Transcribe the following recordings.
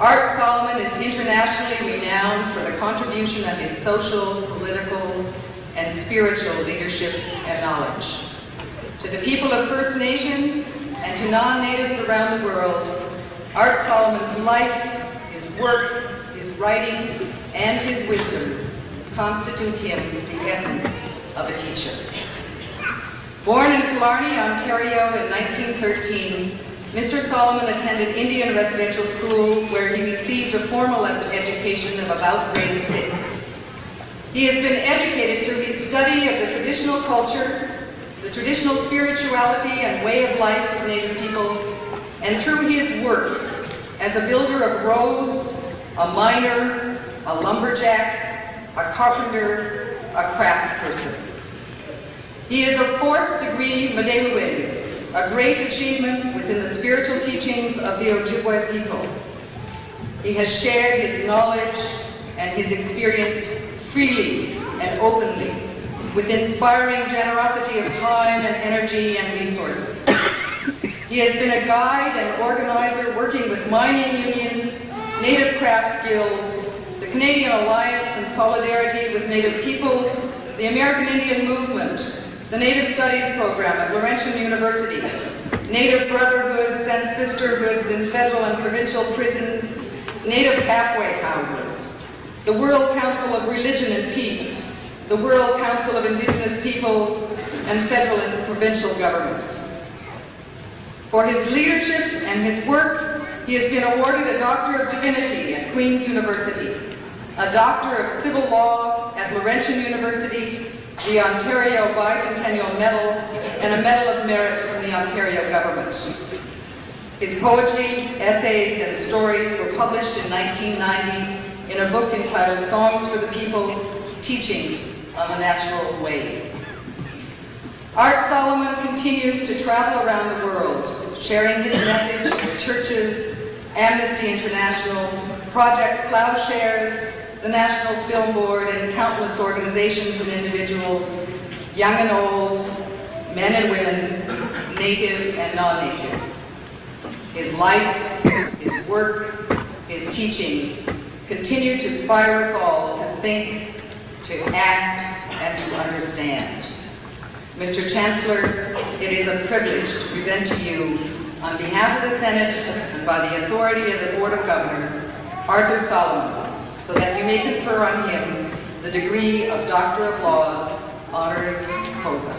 Art Solomon is internationally renowned for the contribution of his social, political, and spiritual leadership and knowledge. To the people of First Nations and to non-natives around the world, Art Solomon's life, his work, his writing, and his wisdom constitute him the essence of a teacher. Born in Killarney, Ontario in 1913, Mr. Solomon attended Indian Residential School where he received a formal education of about grade 6. He has been educated through his study of the traditional culture, the traditional spirituality and way of life of Native people, and through his work as a builder of roads, a miner, a lumberjack, a carpenter, a craftsperson. He is a 4th degree Medewin, a great achievement within the spiritual teachings of the Ojibwe people. He has shared his knowledge and his experience freely and openly, with inspiring generosity of time and energy and resources. He has been a guide and organizer working with mining unions, Native craft guilds, the Canadian Alliance in solidarity with Native people, the American Indian Movement, the Native Studies program at Laurentian University, Native brotherhoods and sisterhoods in federal and provincial prisons, Native halfway houses, the World Council of Religion and Peace, the World Council of Indigenous Peoples, and federal and provincial governments. For his leadership and his work, he has been awarded a Doctor of Divinity at Queen's University, a Doctor of Civil Law at Laurentian University, the Ontario Bicentennial Medal, and a Medal of Merit from the Ontario government. His poetry, essays, and stories were published in 1990 in a book entitled Songs for the People, Teachings on the Natural Way. Art Solomon continues to travel around the world, sharing his message with churches, Amnesty International, Project Plowshares, the National Film Board, and countless organizations and individuals, young and old, men and women, native and non-native. His life, his work, his teachings continue to inspire us all to think, to act, and to understand. Mr. Chancellor, it is a privilege to present to you, on behalf of the Senate and by the authority of the Board of Governors, Arthur Solomon, so that you may confer on him the degree of Doctor of Laws, honoris causa.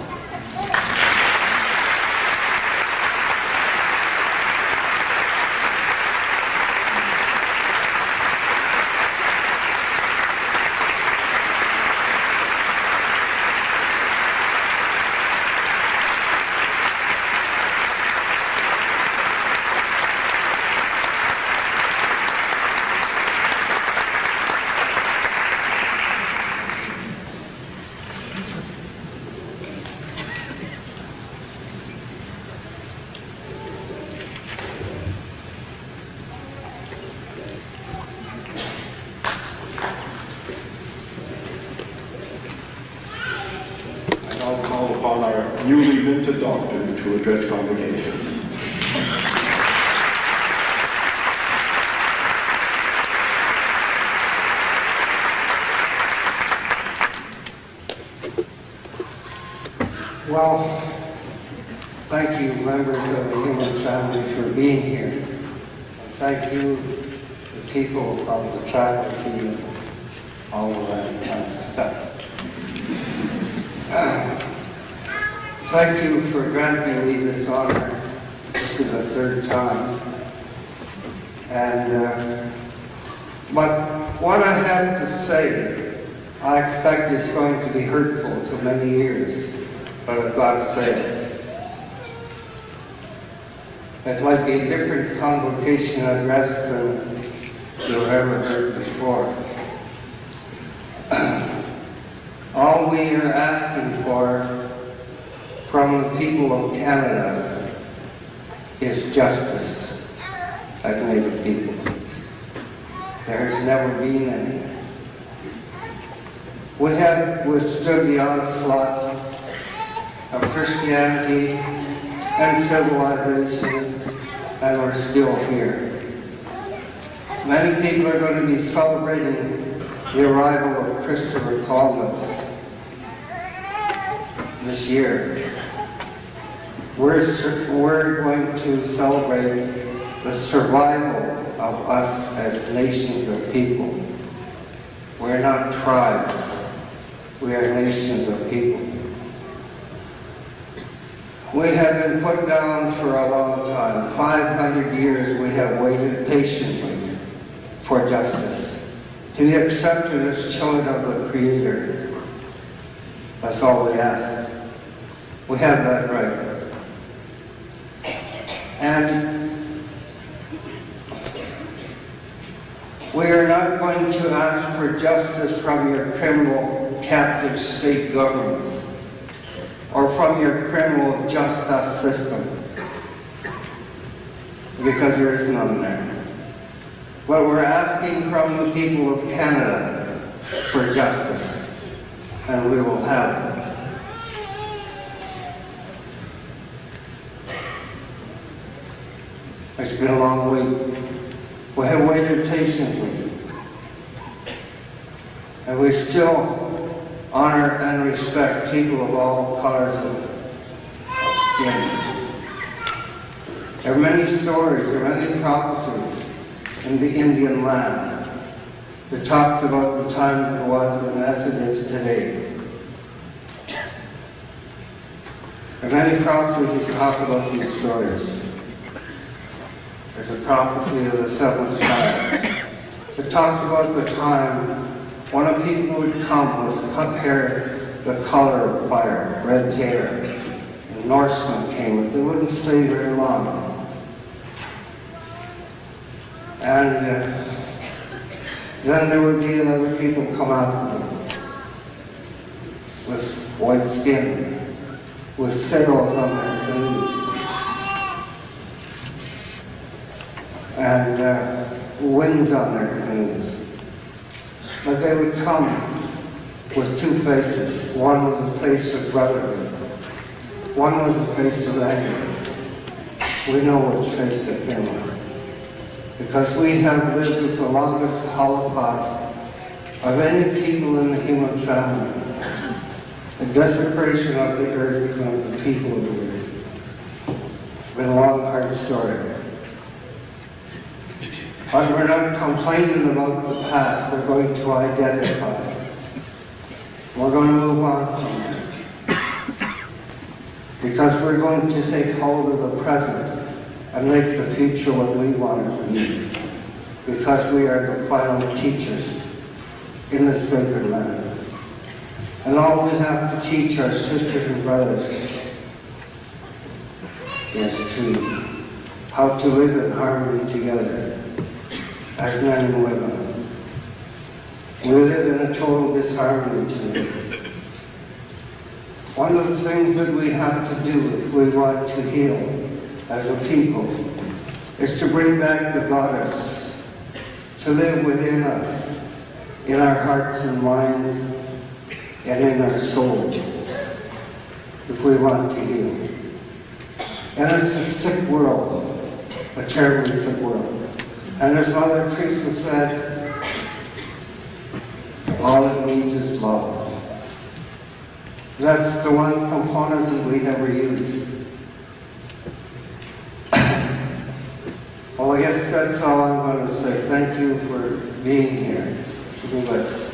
Newly minted doctor to address congregation. Well, thank you, members of the human family, for being here. And thank you, the people of the faculty and all of that kind of stuff. Thank you for granting me this honor. This is the 3rd time. And but what I have to say, I expect is going to be hurtful to many ears, but I've got to say it. It might be a different convocation address than you've ever heard before. All we are asking for from the people of Canada is justice as Native people. There has never been any. We have withstood the onslaught of Christianity and civilization, and we're still here. Many people are going to be celebrating the arrival of Christopher Columbus this year. We're going to celebrate the survival of us as nations of people. We're not tribes. We are nations of people. We have been put down for a long time. 500 years we have waited patiently for justice, to be accepted as children of the Creator. That's all we ask. We have that right. And we are not going to ask for justice from your criminal captive state governments or from your criminal justice system, because there is none there. But we're asking from the people of Canada for justice, and we will have it. It's been a long wait. We have waited patiently, and we still honor and respect people of all colors of skin. There are many stories, there are many prophecies in the Indian land that talks about the time that was and as it is today. There are many prophecies that talk about these stories. There's a prophecy of the seventh star that talks about the time when a people would come with cut hair the color of fire, red hair. The Norsemen came, but they wouldn't stay very long. And then there would be another people come out with white skin, with sails on their canoes, and wings on their canoes. But they would come with two faces. One was a face of brotherhood. One was a face of anger. We know which face they came with, because we have lived with the longest Holocaust of any people in the human family. The desecration of the earth and of the people of the earth. It's been a long, hard story. But we're not complaining about the past. We're going to identify. We're going to move on from it. Because we're going to take hold of the present and make the future what we want it to be. Because we are the final teachers in this sacred land. And all we have to teach our sisters and brothers is how to live in harmony together as men and women. We live in a total disharmony today. One of the things that we have to do if we want to heal as a people is to bring back the goddess to live within us, in our hearts and minds, and in our souls, if we want to heal. And it's a sick world, a terribly sick world. And as Mother Teresa said, all it needs is love. That's the one component that we never use. Well, I guess that's all I'm going to say. Thank you for being here. Goodbye.